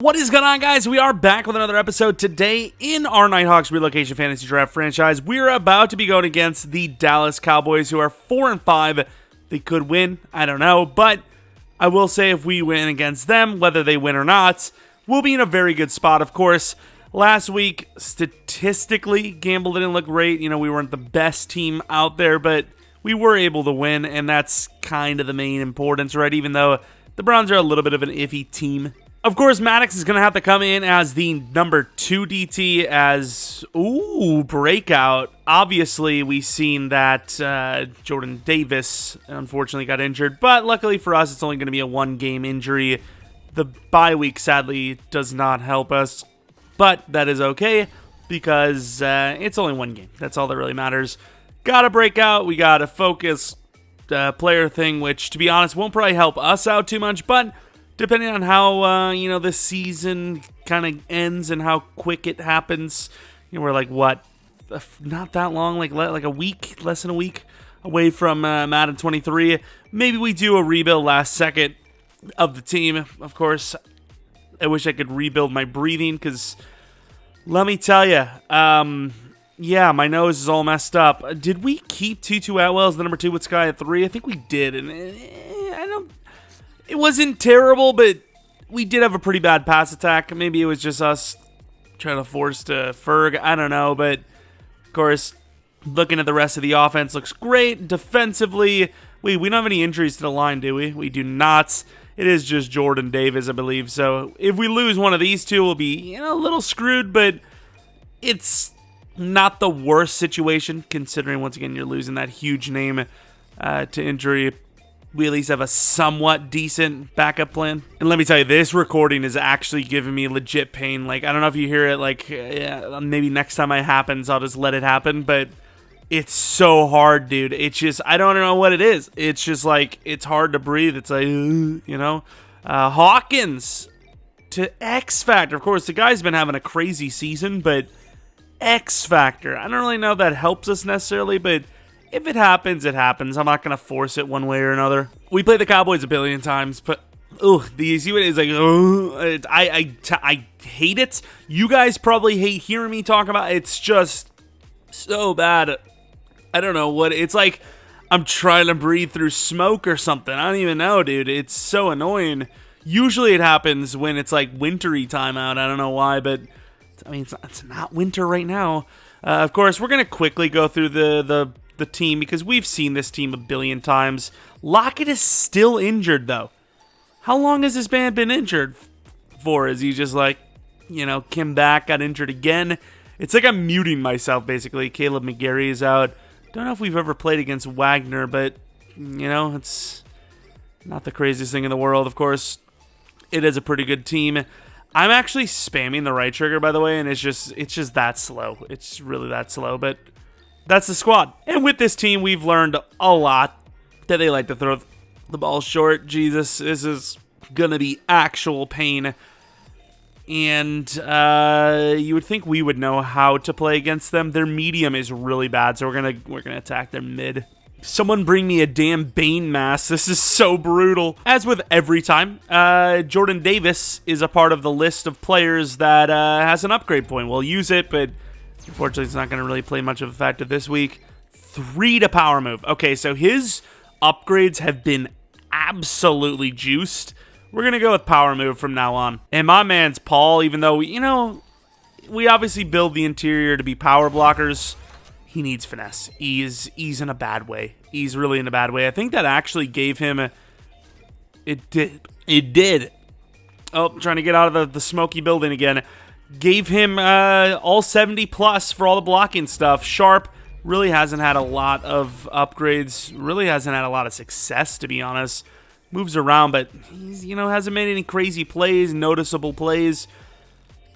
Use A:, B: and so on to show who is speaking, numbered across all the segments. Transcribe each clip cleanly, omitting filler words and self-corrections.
A: What is going on, guys? We are back with another episode today in our Nighthawks Relocation Fantasy Draft franchise. We're about to be going against the Dallas Cowboys, who are 4-5. They could win, I don't know, but I will say if we win against them, whether they win or not, we'll be in a very good spot. Of course, last week, statistically, Gamble didn't look great. You know, we weren't the best team out there, but we were able to win, and that's kind of the main importance, right? Even though the Browns are a little bit of an iffy team. Of course, Maddox is going to have to come in as the number 2 DT as, breakout. Obviously, we've seen that Jordan Davis unfortunately got injured, but luckily for us, it's only going to be a one-game injury. The bye week, sadly, does not help us, but that is okay because it's only one game. That's all that really matters. Got to break out. We got a focus player thing, which, to be honest, won't probably help us out too much, but depending on how, this season kind of ends and how quick it happens, we're like, not that long, like a week, less than a week away from Madden 23. Maybe we do a rebuild last second of the team. Of course, I wish I could rebuild my breathing because, let me tell you, yeah, my nose is all messed up. Did we keep Tutu Atwell as the number 2 with Sky at 3? I think we did, and it wasn't terrible, but we did have a pretty bad pass attack. Maybe it was just us trying to force to Ferg. I don't know, but of course, looking at the rest of the offense, looks great. Defensively, we don't have any injuries to the line, do we? We do not. It is just Jordan Davis, I believe. So if we lose one of these two, we'll be a little screwed, but it's not the worst situation, considering, once again, you're losing that huge name to injury. We at least have a somewhat decent backup plan. And let me tell you, this recording is actually giving me legit pain. Like, I don't know if you hear it, like, maybe next time it happens, I'll just let it happen. But it's so hard, dude. It's just, I don't know what it is. It's just like, it's hard to breathe. It's like, Hawkins to X Factor. Of course, the guy's been having a crazy season, but X Factor. I don't really know if that helps us necessarily, but if it happens, it happens. I'm not going to force it one way or another. We played the Cowboys a billion times, but you see what it is like, I hate it. You guys probably hate hearing me talk about it. It's just so bad. I don't know what, it's like I'm trying to breathe through smoke or something. I don't even know, dude. It's so annoying. Usually it happens when it's like wintry time out. I don't know why, but I mean, it's not winter right now. Of course, we're going to quickly go through the team because we've seen this team a billion times. Lockett is still injured, though. How long has this man been injured for? Is he just like, came back, got injured again? It's like I'm muting myself, basically. Caleb McGarry is out. Don't know if we've ever played against Wagner, but, it's not the craziest thing in the world. Of course, it is a pretty good team. I'm actually spamming the right trigger, by the way, and it's just that slow. It's really that slow, but that's the squad. And with this team, we've learned a lot that they like to throw the ball short. Jesus, this is going to be actual pain. And you would think we would know how to play against them. Their medium is really bad, so we're gonna attack their mid. Someone bring me a damn Bane mask. This is so brutal. As with every time, Jordan Davis is a part of the list of players that has an upgrade point. We'll use it, but unfortunately, it's not going to really play much of a factor this week. 3 to power move. Okay, so his upgrades have been absolutely juiced. We're going to go with power move from now on. And my man's Paul, even though, we obviously build the interior to be power blockers, he needs finesse. He's in a bad way. He's really in a bad way. I think that actually gave him It did. Oh, I'm trying to get out of the smoky building again. Gave him all 70 plus for all the blocking stuff. Sharp really hasn't had a lot of upgrades. Really hasn't had a lot of success, to be honest. Moves around, but he's, hasn't made any crazy plays, noticeable plays.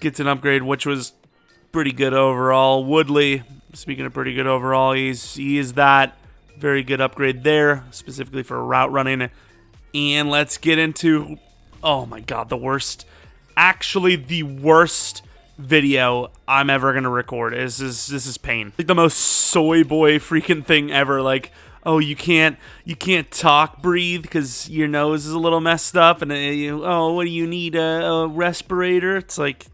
A: Gets an upgrade, which was pretty good overall. Woodley, speaking of pretty good overall, he is that. Very good upgrade there, specifically for route running. And let's get into, oh my god, the worst. Actually, the worst video I'm ever going to record. This is pain. Like the most soy boy freaking thing ever. Like, oh, you can't talk, breathe because your nose is a little messed up, and oh, what do you need, a respirator? It's like,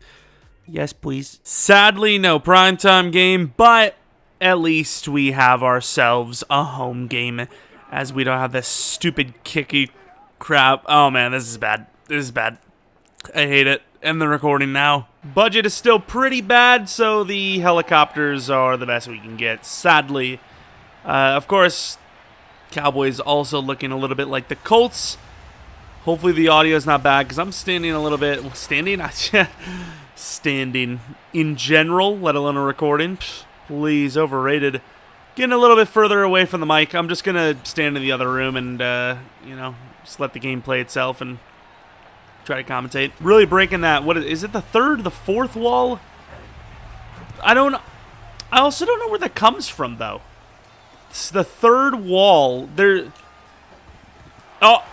A: yes, please. Sadly, no primetime game, but at least we have ourselves a home game, as we don't have this stupid kicky crap. Oh man, this is bad. This is bad. I hate it. End the recording now. Budget is still pretty bad, so the helicopters are the best we can get, sadly. Of course, Cowboys also looking a little bit like the Colts. Hopefully the audio is not bad, because I'm standing a little bit... Standing? Standing in general, let alone a recording. Please, overrated. Getting a little bit further away from the mic. I'm just going to stand in the other room and, just let the game play itself and try to commentate. Really breaking that. What is it, the third, the fourth wall? I also don't know where that comes from, though. It's the third wall. Oh.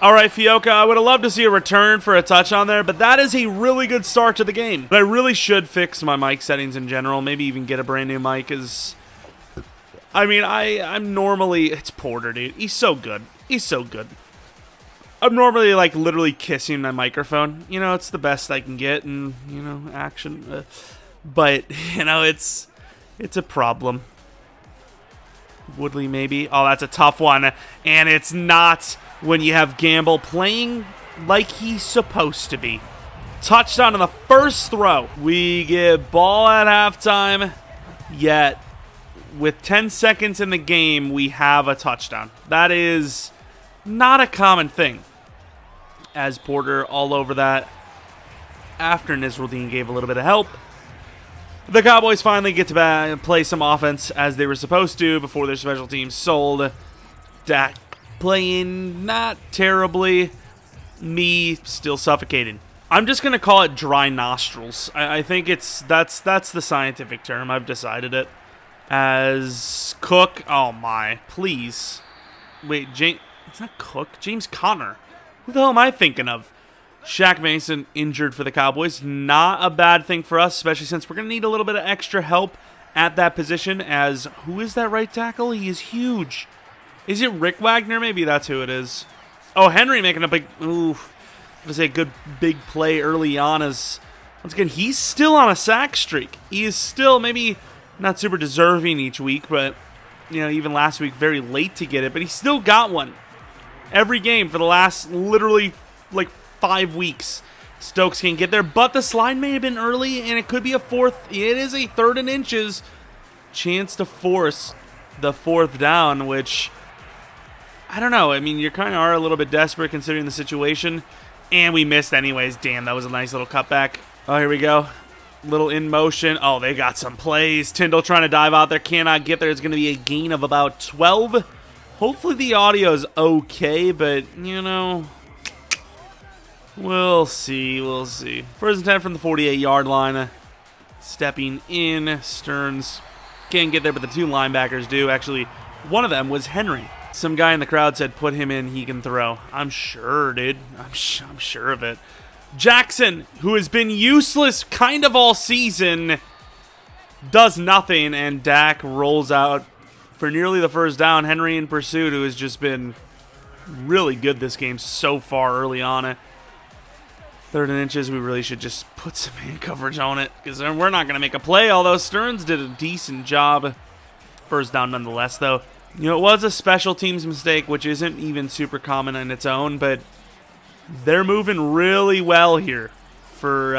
A: All right, Fioka, I would have loved to see a return for a touchdown there, but that is a really good start to the game. But I really should fix my mic settings in general. Maybe even get a brand new mic. I'm normally... It's Porter, dude. He's so good. He's so good. I'm normally, like, literally kissing my microphone. You know, it's the best I can get in, action. But, it's a problem. Woodley, maybe. Oh, that's a tough one. And it's not when you have Gamble playing like he's supposed to be. Touchdown on the first throw. We get ball at halftime, yet with 10 seconds in the game, we have a touchdown. That is not a common thing. As Porter all over that after Nisruddin gave a little bit of help. The Cowboys finally get to play some offense as they were supposed to before their special teams sold. Dak playing not terribly. Me still suffocating. I'm just going to call it dry nostrils. I think that's the scientific term. I've decided it. As Cook. Oh my, please. Wait, it's not Cook. James Conner. Who the hell am I thinking of? Shaq Mason injured for the Cowboys. Not a bad thing for us, especially since we're going to need a little bit of extra help at that position. As, who is that right tackle? He is huge. Is it Rick Wagner? Maybe that's who it is. Oh, Henry making a big, good big play early on. As, once again, he's still on a sack streak. He is still maybe not super deserving each week, but, even last week, very late to get it. But he still got one every game for the last, literally, 5 weeks. Stokes can't get there, but the slide may have been early, and it could be a fourth. It is a 3rd and inches chance to force the 4th down, which, I don't know. I mean, you kind of are a little bit desperate considering the situation, and we missed anyways. Damn, that was a nice little cutback. Oh, here we go. Little in motion. Oh, they got some plays. Tyndall trying to dive out there. Cannot get there. It's going to be a gain of about 12. Hopefully the audio is okay, but, we'll see. We'll see. First and 10 from the 48-yard line. Stepping in. Stearns can't get there, but the 2 linebackers do. Actually, one of them was Henry. Some guy in the crowd said, put him in, he can throw. I'm sure, dude. I'm sure of it. Jackson, who has been useless kind of all season, does nothing, and Dak rolls out for nearly the first down. Henry in pursuit, who has just been really good this game so far early on. 3rd and inches, we really should just put some man coverage on it, because we're not going to make a play, although Stearns did a decent job. First down nonetheless, though. It was a special teams mistake, which isn't even super common on its own, but they're moving really well here for,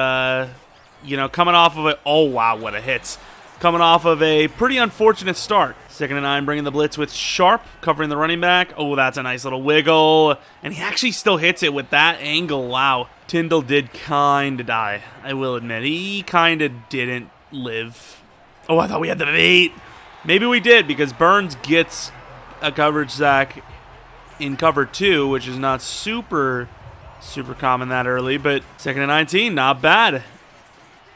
A: coming off of it. Oh, wow, what a hit. Coming off of a pretty unfortunate start. 2nd and 9, bringing the blitz with Sharp, covering the running back. Oh, that's a nice little wiggle. And he actually still hits it with that angle. Wow. Tyndall did kind of die, I will admit. He kind of didn't live. Oh, I thought we had the bait. Maybe we did, because Burns gets a coverage sack in cover 2, which is not super common that early. But 2nd and 19, not bad.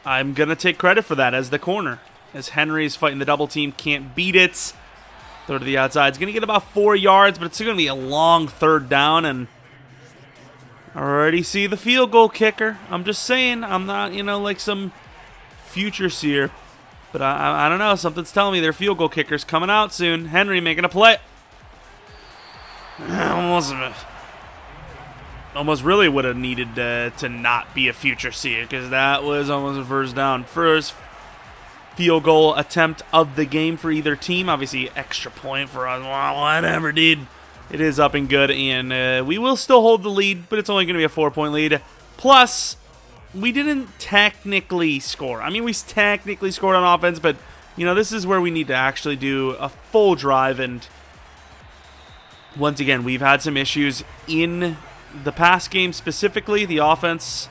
A: I'm going to take credit for that as the corner. As Henry's fighting the double team, can't beat it. Throw to the outside. It's going to get about 4 yards, but it's going to be a long 3rd down. And I already see the field goal kicker. I'm just saying, I'm not, like some future seer. But I don't know. Something's telling me their field goal kicker's coming out soon. Henry making a play. Almost really would have needed to not be a future seer, because that was almost a first down. First field goal attempt of the game for either team. Obviously, extra point for us. Well, whatever, dude. It is up and good, and we will still hold the lead, but it's only going to be a 4-point lead. Plus, we didn't technically score. I mean, we technically scored on offense, but, you know, this is where we need to actually do a full drive, and once again, we've had some issues in the pass game specifically. The offense,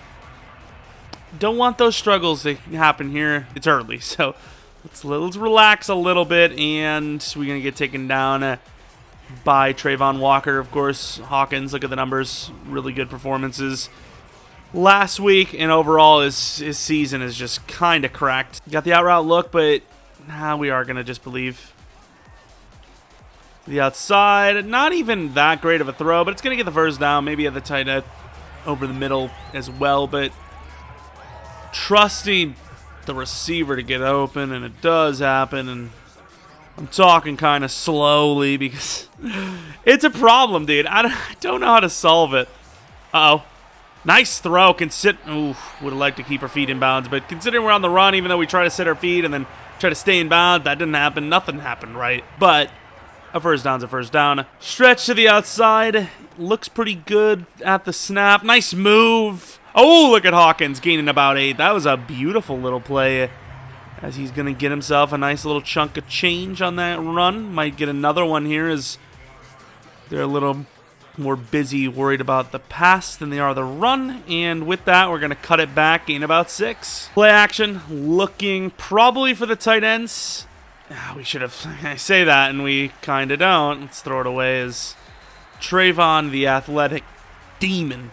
A: don't want those struggles to happen here. It's early, so let's relax a little bit, and we're going to get taken down by Trayvon Walker. Of course, Hawkins, look at the numbers. Really good performances last week, and overall his season is just kind of cracked. Got the out route look, but we are going to just believe. The outside, not even that great of a throw, but it's going to get the first down, maybe at the tight end over the middle as well, but trusting the receiver to get open, and it does happen, and I'm talking kind of slowly because it's a problem, dude. I don't know how to solve it. Uh-oh. Nice throw. Ooh, would have liked to keep our feet in bounds, but considering we're on the run, even though we try to set our feet and then try to stay in bounds, that didn't happen. Nothing happened, right? But a first down's a first down. Stretch to the outside. Looks pretty good at the snap. Nice move. Oh, look at Hawkins gaining about 8. That was a beautiful little play, as he's going to get himself a nice little chunk of change on that run. Might get another one here, as they're a little more busy worried about the pass than they are the run. And with that, we're going to cut it back, gain about 6. Play action, looking probably for the tight ends. We should have, I say that, and we kind of don't. Let's throw it away, as Trayvon, the athletic demon,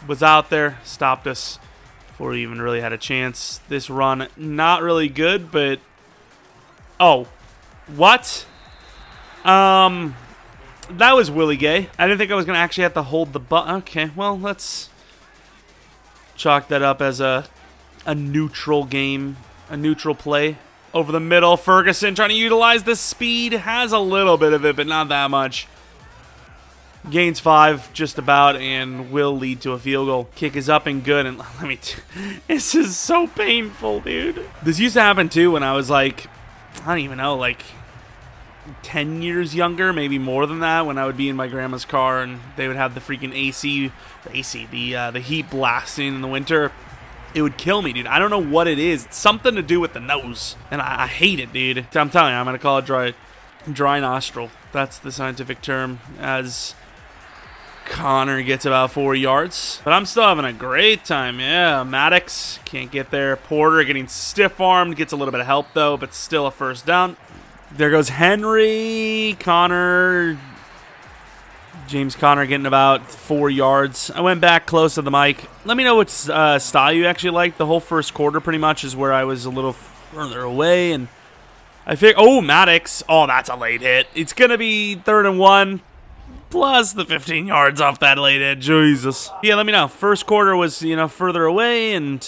A: was out there, stopped us before we even really had a chance. This run, not really good, but... Oh. What? That was Willie Gay. I didn't think I was going to actually have to hold the button. Okay, well, let's chalk that up as a neutral game, a neutral play. Over the middle, Ferguson trying to utilize the speed. Has a little bit of it, but not that much. Gains 5 just about, and will lead to a field goal. Kick is up and good, and this is so painful, dude. This used to happen too when I was like, I don't even know, like 10 years younger, maybe more than that, when I would be in my grandma's car and they would have the freaking the heat blasting in the winter. It would kill me, dude. I don't know what it is. It's something to do with the nose, and I hate it, dude. I'm telling you, I'm going to call it dry nostril. That's the scientific term, as Connor gets about 4 yards. But I'm still having a great time, yeah. Maddox can't get there. Porter getting stiff-armed. Gets a little bit of help, though, but still a first down. There goes Henry. Connor. James Conner getting about 4 yards. I went back close to the mic. Let me know what style you actually like. The whole first quarter pretty much is where I was a little further away. And I figured, oh, Maddox. Oh, that's a late hit. It's going to be 3rd and 1. Plus the 15 yards off that late hit. Jesus. Yeah, let me know. First quarter was, further away, and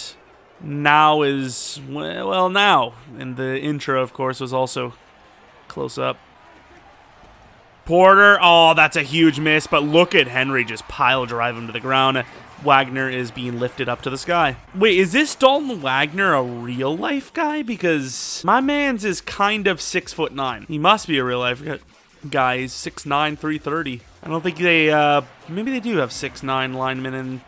A: now is, well, now. And the intro, of course, was also close up. Porter, oh, that's a huge miss, but look at Henry just pile drive him to the ground. Wagner is being lifted up to the sky. Wait, is this Dalton Wagner a real-life guy? Because my man's is kind of 6'9". He must be a real-life guy. He's 6'9", 330. I don't think they, maybe they do have 6'9" linemen in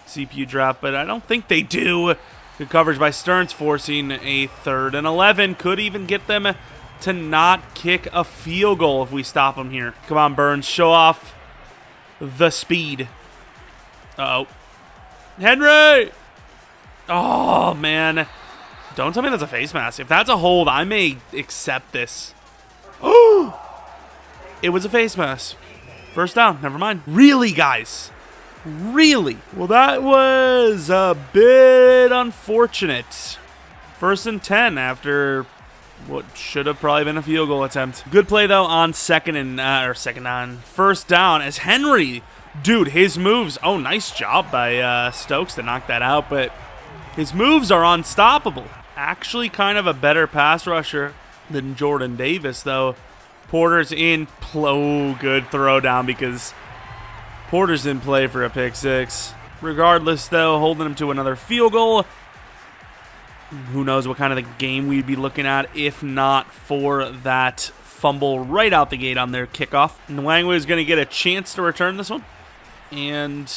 A: CPU draft, but I don't think they do. Good coverage by Stearns, forcing a 3rd and 11. Could even get them to not kick a field goal if we stop him here. Come on, Burns. Show off the speed. Uh-oh. Henry! Oh, man. Don't tell me that's a face mask. If that's a hold, I may accept this. Oh! It was a face mask. First down. Never mind. Really, guys? Really? Well, that was a bit unfortunate. 1st and 10 after what should have probably been a field goal attempt. Good play, though, on first down as Henry. Dude, his moves. Oh, nice job by Stokes to knock that out, but his moves are unstoppable. Actually kind of a better pass rusher than Jordan Davis, though. Porter's in. Oh, good throw down because Porter's in play for a pick six. Regardless, though, holding him to another field goal. Who knows what kind of the game we'd be looking at if not for that fumble right out the gate on their kickoff. Nwangwu is going to get a chance to return this one. And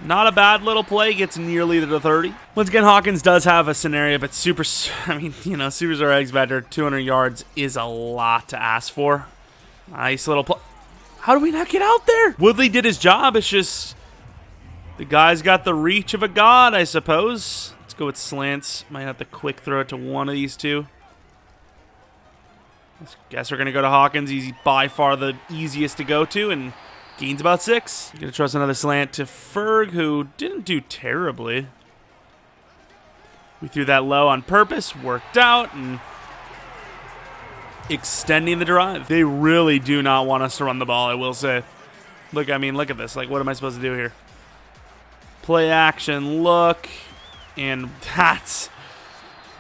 A: not a bad little play. Gets nearly to the 30. Once again, Hawkins does have a scenario, but Superstar X Factor, 200 yards is a lot to ask for. Nice little play. How do we not get out there? Woodley did his job. It's just the guy's got the reach of a god, I suppose. Let's go with slants. Might have to quick throw it to one of these two. Guess we're going to go to Hawkins. He's by far the easiest to go to and gains about 6. Going to trust another slant to Ferg, who didn't do terribly. We threw that low on purpose. Worked out and extending the drive. They really do not want us to run the ball, I will say. Look at this. Like, what am I supposed to do here? Play action, look. And that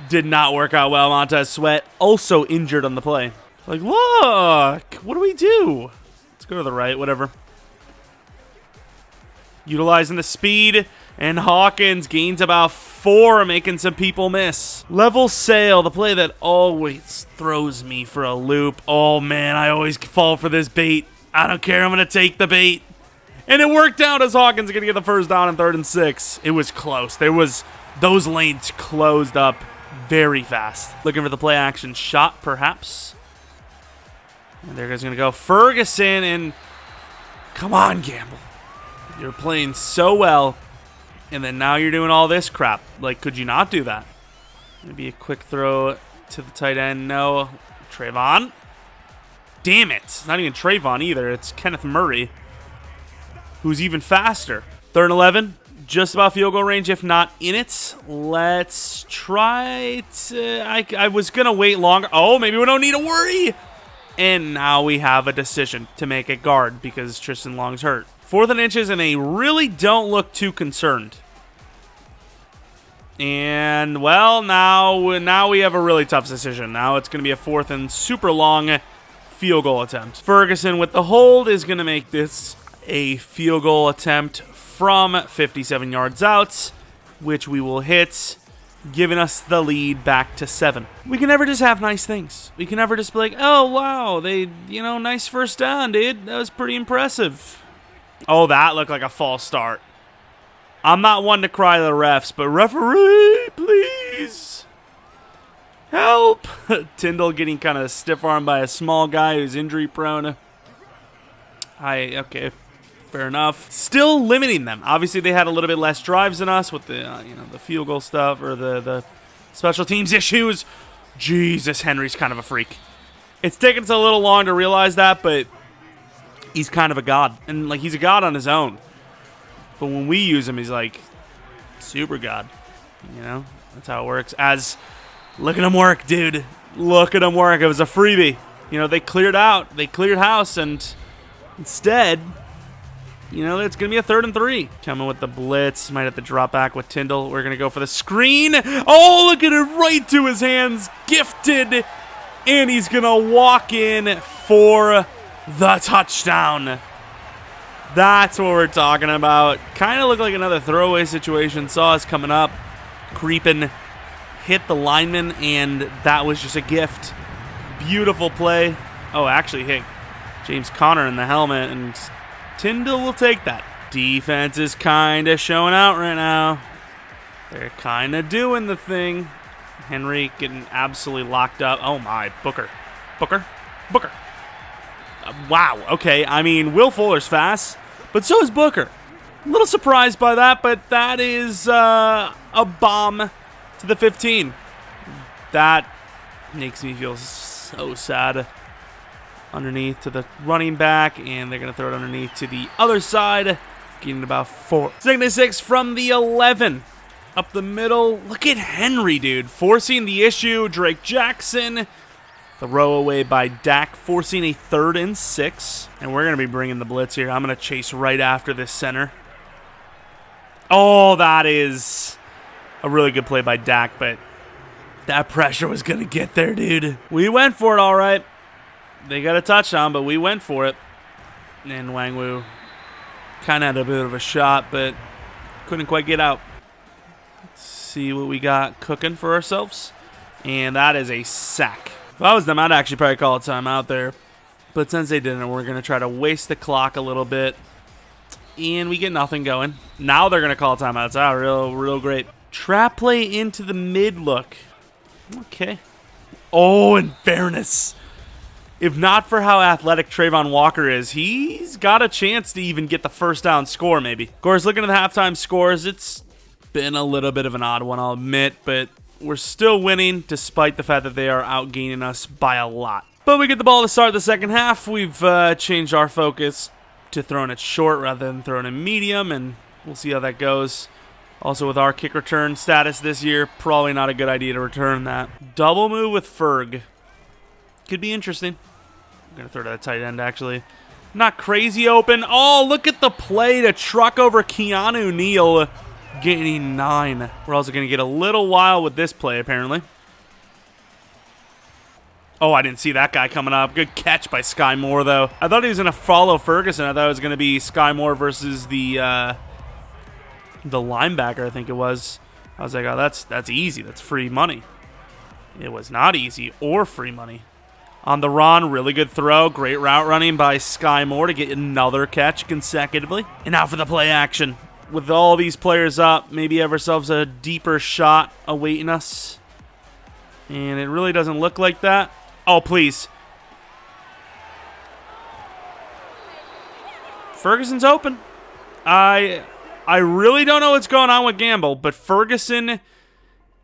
A: did not work out well. Montez Sweat also injured on the play. Like, look, what do we do? Let's go to the right, whatever. Utilizing the speed, and Hawkins gains about 4, making some people miss. Level Sail, the play that always throws me for a loop. Oh, man, I always fall for this bait. I don't care, I'm going to take the bait. And it worked out as Hawkins going to get the first down in 3rd and 6. It was close. Those lanes closed up very fast. Looking for the play action shot, perhaps. And there goes going to go Ferguson, and come on, Gamble. You're playing so well, and then now you're doing all this crap. Like, could you not do that? Maybe a quick throw to the tight end. No. Trayvon. Damn it. It's not even Trayvon either. It's Kenneth Murray, who's even faster. 3rd and 11. Just about field goal range, if not in it. Let's try to... I was going to wait longer. Oh, maybe we don't need to worry. And now we have a decision to make a guard because Tristan Long's hurt. 4th and inches, and they really don't look too concerned. And, well, now we have a really tough decision. Now it's going to be a 4th and super long field goal attempt. Ferguson with the hold is going to make this a field goal attempt from 57 yards out, which we will hit, giving us the lead back to 7. We can never just have nice things. We can never just be like, oh, wow, nice first down, dude. That was pretty impressive. Oh, that looked like a false start. I'm not one to cry to the refs, but referee, please. Help. Tyndall getting kind of stiff-armed by a small guy who's injury-prone. Okay. Fair enough. Still limiting them. Obviously, they had a little bit less drives than us with the the field goal stuff or the special teams issues. Jesus, Henry's kind of a freak. It's taken us a little long to realize that, but he's kind of a god, and like he's a god on his own. But when we use him, he's like super god. That's how it works. Look at him work, dude. Look at him work. It was a freebie. They cleared out. They cleared house, and instead, it's going to be a 3rd and 3. Coming with the blitz. Might have to drop back with Tyndall. We're going to go for the screen. Oh, look at it. Right to his hands. Gifted. And he's going to walk in for the touchdown. That's what we're talking about. Kind of looked like another throwaway situation. Saw us coming up. Creeping. Hit the lineman. And that was just a gift. Beautiful play. Oh, actually hit James Conner in the helmet. And Tyndall will take that. Defense is kind of showing out right now. They're kind of doing the thing. Henry getting absolutely locked up. Oh, my. Booker. Wow. Okay. Will Fuller's fast, but so is Booker. A little surprised by that, but that is a bomb to the 15. That makes me feel so sad. Underneath to the running back, and they're going to throw it underneath to the other side, getting about 4. 2nd and 6 from the 11. Up the middle. Look at Henry, dude. Forcing the issue. Drake Jackson. Throw away by Dak, forcing a 3rd and 6. And we're going to be bringing the blitz here. I'm going to chase right after this center. Oh, that is a really good play by Dak, but That pressure was going to get there, dude. We went for it, all right. They got a touchdown, but we went for it. And Wangwu kind of had a bit of a shot, but couldn't quite get out. Let's see what we got cooking for ourselves. And that is a sack. If I was them, I'd actually probably call a timeout there. But since they didn't, we're going to try to waste the clock a little bit. And we get nothing going. Now they're going to call a timeout. It's out real great. Trap play into the mid look. Okay. Oh, in fairness, if not for how athletic Trayvon Walker is, he's got a chance to even get the first down score, maybe. Of course, looking at the halftime scores, it's been a little bit of an odd one, I'll admit, but we're still winning despite the fact that they are outgaining us by a lot. But we get the ball to start the second half. We've changed our focus to throwing it short rather than throwing it medium, and we'll see how that goes. Also, with our kick return status this year, probably not a good idea to return that. Double move with Ferg. Could be interesting. I'm going to throw to that tight end, actually. Not crazy open. Oh, look at the play to truck over Keanu Neal, gaining 9. We're also going to get a little wild with this play, apparently. Oh, I didn't see that guy coming up. Good catch by Sky Moore, though. I thought he was going to follow Ferguson. I thought it was going to be Sky Moore versus the linebacker, I think it was. I was like, oh, that's easy. That's free money. It was not easy or free money. On the run, really good throw. Great route running by Sky Moore to get another catch consecutively. And now for the play action. With all these players up, maybe have ourselves a deeper shot awaiting us. And it really doesn't look like that. Oh, please. Ferguson's open. I really don't know what's going on with Gamble, but Ferguson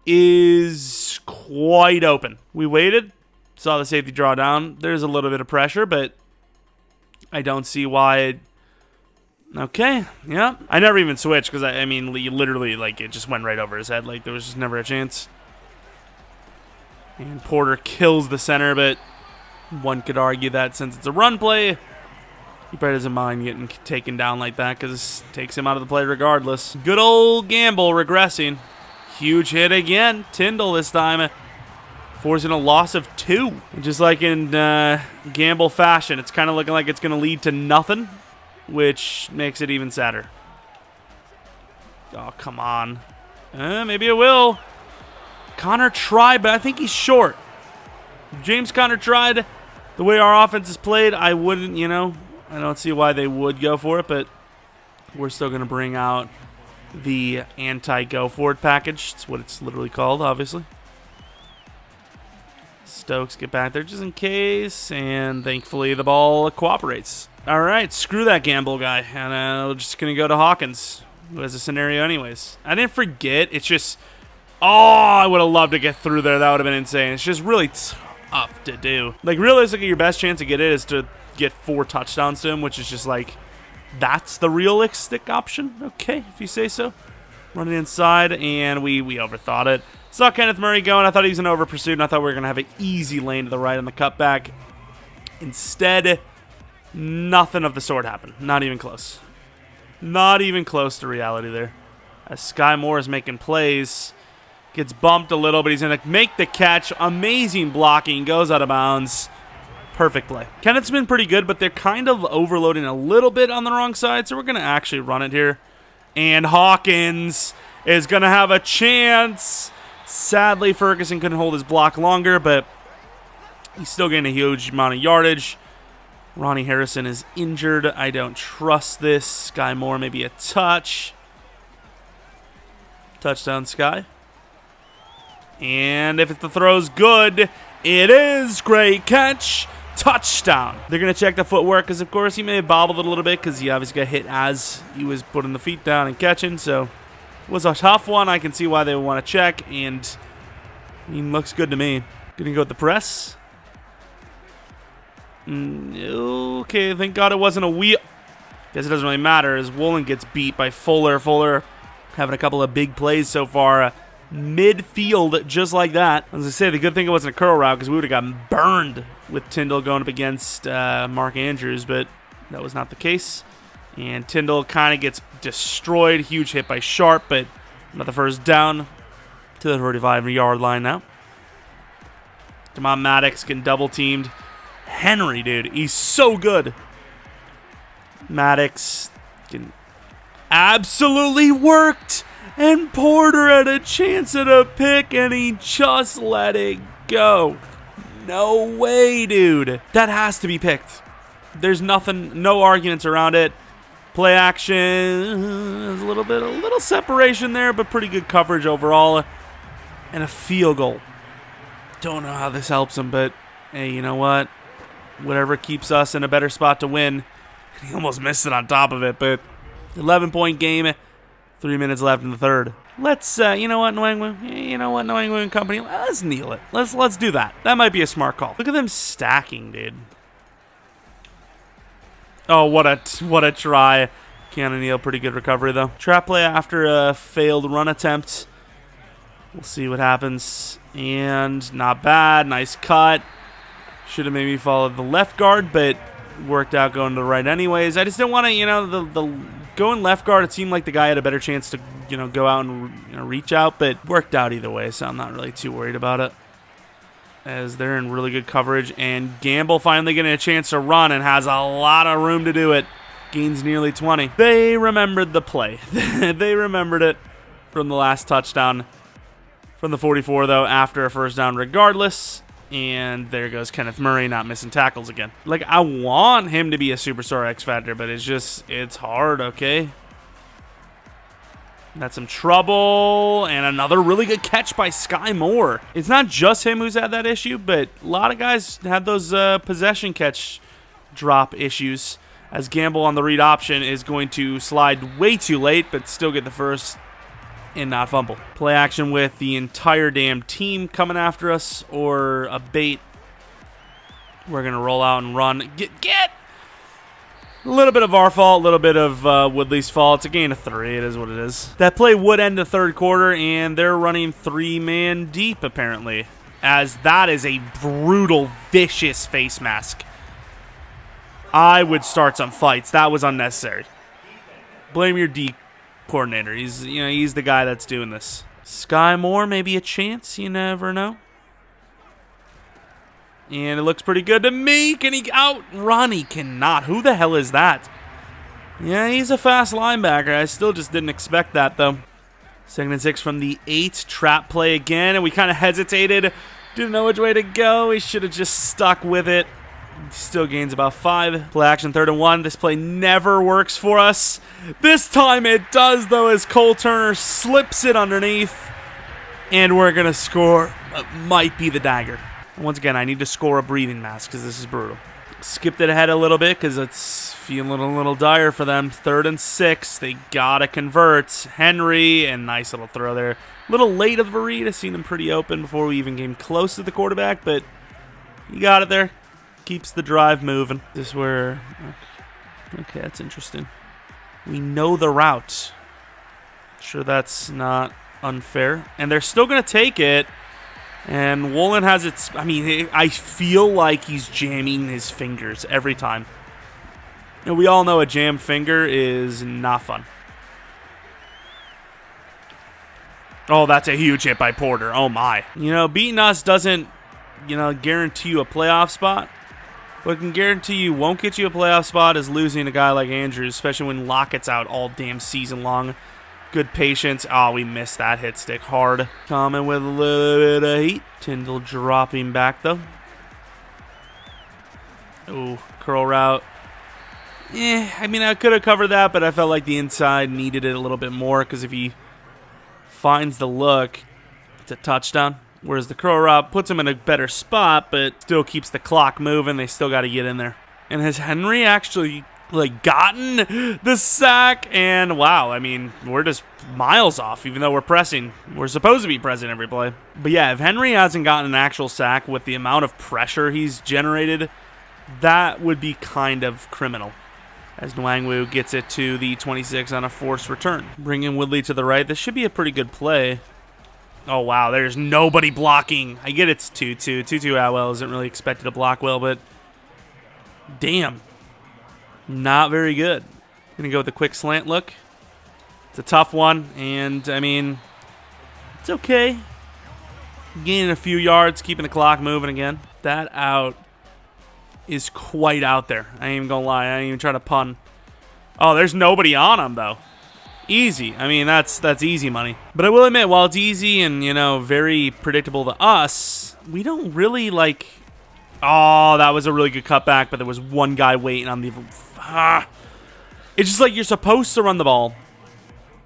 A: is quite open. We waited, saw the safety draw down. There's a little bit of pressure, but I don't see why. Okay, yeah. I never even switched because, I mean, literally, like, it just went right over his head. Like, there was just never a chance. And Porter kills the center, but one could argue that since it's a run play, he probably doesn't mind getting taken down like that because it takes him out of the play regardless. Good old Gamble regressing. Huge hit again. Tyndall this time, forcing a loss of 2. Just like in Gamble fashion, it's kind of looking like it's going to lead to nothing, which makes it even sadder. Oh, come on. Maybe it will. Connor tried, but I think he's short. If James Conner tried the way our offense is played, I wouldn't, I don't see why they would go for it, but we're still going to bring out the anti-go for it package. It's what it's literally called, obviously. Stokes get back there just in case, and thankfully the ball cooperates. All right, screw that Gamble guy, and we're just going to go to Hawkins, who has a scenario anyways. I didn't forget, it's just, oh, I would have loved to get through there. That would have been insane. It's just really tough to do. Like, realistically, your best chance to get it is to get 4 touchdowns to him, which is just like, that's the realistic option. Okay, if you say so. Running inside, and we overthought it. Saw Kenneth Murray going. I thought he was going to over-pursue, and I thought we were going to have an easy lane to the right on the cutback. Instead, nothing of the sort happened. Not even close. Not even close to reality there. As Sky Moore is making plays, gets bumped a little, but he's going to make the catch. Amazing blocking. Goes out of bounds. Perfect play. Kenneth's been pretty good, but they're kind of overloading a little bit on the wrong side, so we're going to actually run it here. And Hawkins is going to have a chance. Sadly, Ferguson couldn't hold his block longer, but he's still getting a huge amount of yardage. Ronnie Harrison is injured. I don't trust this. Sky Moore maybe a touch. Touchdown, Sky. And if the throw's good, it is. Great catch. Touchdown. They're going to check the footwork because, of course, he may have bobbled it a little bit because he obviously got hit as he was putting the feet down and catching. So it was a tough one. I can see why they would want to check, and looks good to me. Going to go with the press. Okay, thank God it wasn't a wheel. Guess it doesn't really matter as Woolen gets beat by Fuller. Fuller having a couple of big plays so far. Midfield just like that. As I say, the good thing it wasn't a curl route because we would have gotten burned with Tyndall going up against Mark Andrews, but that was not the case. And Tyndall kind of gets destroyed. Huge hit by Sharp, but not the first down to the 35-yard line now. Come on, Maddox getting double teamed. Henry, dude, he's so good. Maddox getting absolutely worked. And Porter had a chance at a pick, and he just let it go. No way, dude. That has to be picked. There's nothing, no arguments around it. Play action, a little separation there, but pretty good coverage overall. And a field goal. Don't know how this helps him, but hey, you know what? Whatever keeps us in a better spot to win. He almost missed it on top of it, but 11-point game, 3 minutes left in the third. Let's, you know what, New England Company, let's kneel it. Let's do that. That might be a smart call. Look at them stacking, dude. Oh, what a try. Cannon Neal, pretty good recovery, though. Trap play after a failed run attempt. We'll see what happens. And not bad. Nice cut. Should have maybe followed the left guard, but worked out going to the right anyways. I just didn't want to, the going left guard, it seemed like the guy had a better chance to, go out and reach out, but worked out either way, so I'm not really too worried about it. As they're in really good coverage, and Gamble finally getting a chance to run and has a lot of room to do it. Gains nearly 20. They remembered the play. They remembered it from the last touchdown from the 44, though, after a first down regardless. And there goes Kenneth Murray not missing tackles again. Like, I want him to be a superstar X Factor, but it's hard, okay? That's some trouble, and another really good catch by Sky Moore. It's not just him who's had that issue, but a lot of guys had those possession catch drop issues, as Gamble on the read option is going to slide way too late, but still get the first and not fumble. Play action with the entire damn team coming after us, or a bait. We're going to roll out and run. Get! A little bit of our fault, a little bit of Woodley's fault. It's a gain of 3. It is what it is. That play would end the third quarter, and they're running 3-man deep, apparently, as that is a brutal, vicious face mask. I would start some fights. That was unnecessary. Blame your D coordinator. He's the guy that's doing this. Sky Moore, maybe a chance. You never know. And it looks pretty good to me. Can he outrun? He cannot. Who the hell is that? Yeah, he's a fast linebacker. I still just didn't expect that, though. 2nd and 6 from the 8. Trap play again, and we kind of hesitated. Didn't know which way to go. We should have just stuck with it. Still gains about 5. Play action 3rd and 1. This play never works for us. This time it does, though, as Cole Turner slips it underneath. And we're going to score. It might be the dagger. Once again, I need to score a breathing mask because this is brutal. Skipped it ahead a little bit because it's feeling a little dire for them. 3rd and 6. They got to convert. Henry, and nice little throw there. A little late of a read. I seen them pretty open before we even came close to the quarterback, but you got it there. Keeps the drive moving. This is where... Okay, that's interesting. We know the route. Sure, that's not unfair. And they're still going to take it. And Woolen has its... I feel like he's jamming his fingers every time. And we all know a jammed finger is not fun. Oh, that's a huge hit by Porter. Oh, my. Beating us doesn't, guarantee you a playoff spot. What can guarantee you won't get you a playoff spot is losing a guy like Andrews, especially when Lockett's out all damn season long. Good patience. Oh, we missed that hit stick hard. Coming with a little bit of heat. Tyndall dropping back, though. Ooh, curl route. I could have covered that, but I felt like the inside needed it a little bit more, because if he finds the look, it's a touchdown. Whereas the curl route puts him in a better spot, but still keeps the clock moving. They still got to get in there. And has Henry actually gotten the sack? And wow, we're just miles off, even though we're pressing. We're supposed to be pressing every play. But yeah, if Henry hasn't gotten an actual sack with the amount of pressure he's generated, that would be kind of criminal. As Nwangwu gets it to the 26 on a forced return. Bringing Woodley to the right. This should be a pretty good play. Oh, wow, there's nobody blocking. I get it's Tutu. Tutu Atwell isn't really expected to block well, but damn. Not very good. Going to go with a quick slant look. It's a tough one, and, it's okay. Gaining a few yards, keeping the clock moving again. That out is quite out there. I ain't even gonna lie. I ain't even trying to pun. Oh, there's nobody on him, though. Easy. I mean, that's easy money. But I will admit, while it's easy and, you know, very predictable to us, we don't really, like... Oh, that was a really good cutback, but there was one guy waiting on the... It's just like you're supposed to run the ball,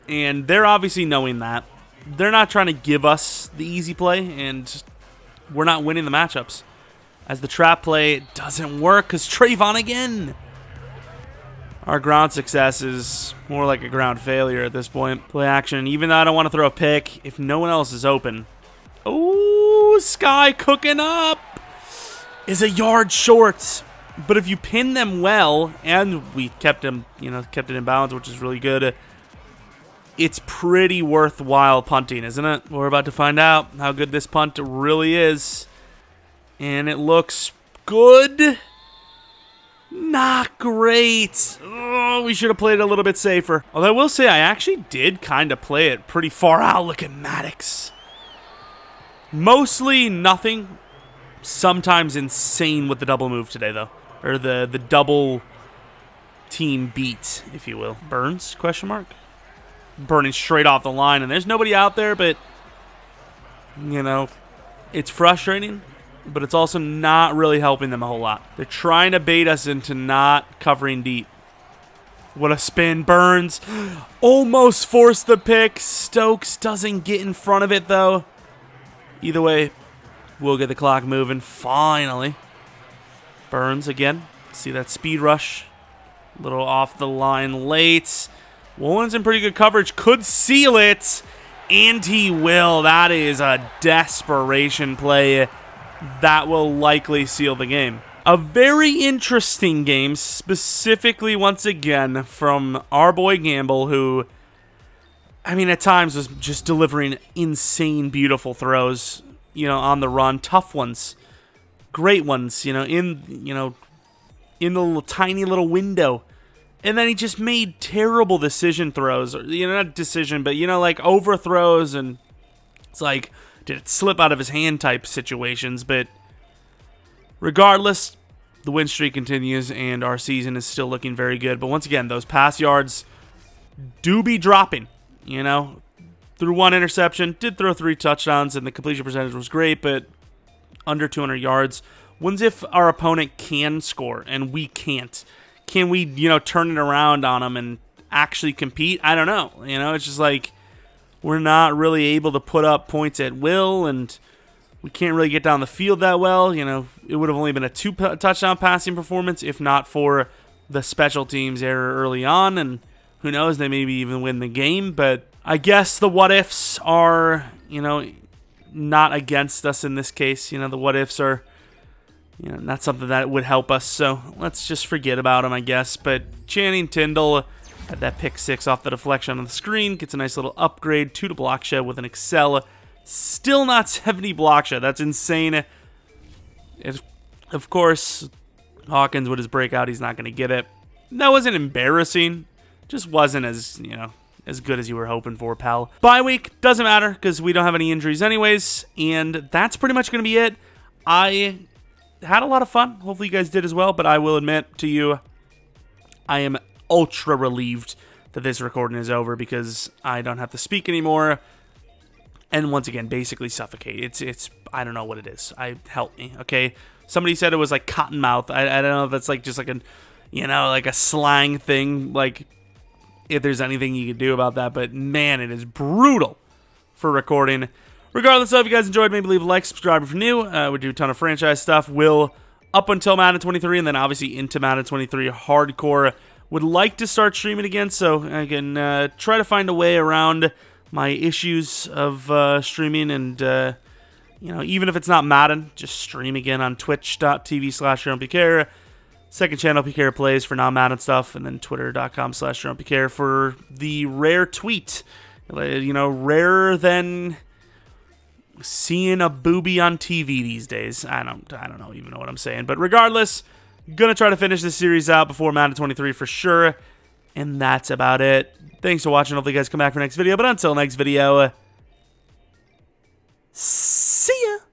A: and they're obviously knowing that. They're not trying to give us the easy play, and we're not winning the matchups. As the trap play doesn't work, because Trayvon again. Our ground success is more like a ground failure at this point. Play action, even though I don't want to throw a pick, if no one else is open. Oh, Sky cooking up. Is a yard short. But if you pin them well, and we kept him, kept it in bounds, which is really good, it's pretty worthwhile punting, isn't it? We're about to find out how good this punt really is. And it looks good. Not great. Oh, we should have played it a little bit safer. Although I will say I actually did kind of play it pretty far out. Look at Maddox. Mostly nothing. Sometimes insane with the double move today, though. Or the double team beat, if you will. Burns, question mark? Burning straight off the line, and there's nobody out there, but, it's frustrating, but it's also not really helping them a whole lot. They're trying to bait us into not covering deep. What a spin. Burns almost forced the pick. Stokes doesn't get in front of it, though. Either way, we'll get the clock moving, finally. Burns again. See that speed rush. A little off the line late. Woolen's in pretty good coverage. Could seal it. And he will. That is a desperation play. That will likely seal the game. A very interesting game, specifically, once again, from our boy Gamble, who, at times was just delivering insane, beautiful throws, on the run. Tough ones. Great ones, in the little, tiny little window. And then he just made terrible decision throws. Not decision, but, like overthrows. And it's like, did it slip out of his hand type situations. But regardless, the win streak continues and our season is still looking very good. But once again, those pass yards do be dropping, Threw one interception, did throw 3 touchdowns, and the completion percentage was great, but under 200 yards. When's if our opponent can score and we can't? Can we, turn it around on them and actually compete? I don't know. It's just like we're not really able to put up points at will, and we can't really get down the field that well. It would have only been a 2-touchdown passing performance if not for the special teams error early on, and who knows, they maybe even win the game. But I guess the what-ifs are, not against us in this case. The what-ifs are, not something that would help us, so let's just forget about them, I guess. But Channing Tindall had that pick 6 off the deflection on the screen, gets a nice little upgrade, 2 to block shed with an excel. Still not 70 block shed. That's insane. Of course, Hawkins with his breakout, he's not going to get it. That wasn't embarrassing. Just wasn't as, as good as you were hoping for, pal. Bye week, doesn't matter because we don't have any injuries anyways. And that's pretty much going to be it. I had a lot of fun. Hopefully you guys did as well. But I will admit to you, I am ultra relieved that this recording is over because I don't have to speak anymore. And once again, basically suffocate. It's I don't know what it is. Help me, okay? Somebody said it was like cotton mouth. I don't know if that's like just like a, like a slang thing. Like if there's anything you can do about that. But man, it is brutal for recording. Regardless of if you guys enjoyed, maybe leave a like, subscribe if you're new. We do a ton of franchise stuff. We'll up until Madden 23 and then obviously into Madden 23 hardcore. Would like to start streaming again, so I can try to find a way around my issues of streaming and, even if it's not Madden, just stream again on twitch.tv/Jeromepkr. Second channel, PKR Plays for non-Madden stuff, and then twitter.com/Jeromepkr for the rare tweet. Rarer than seeing a booby on TV these days. I don't even know what I'm saying. But regardless, gonna try to finish this series out before Madden 23 for sure. And that's about it. Thanks for watching. Hopefully you guys come back for next video. But until next video, See ya!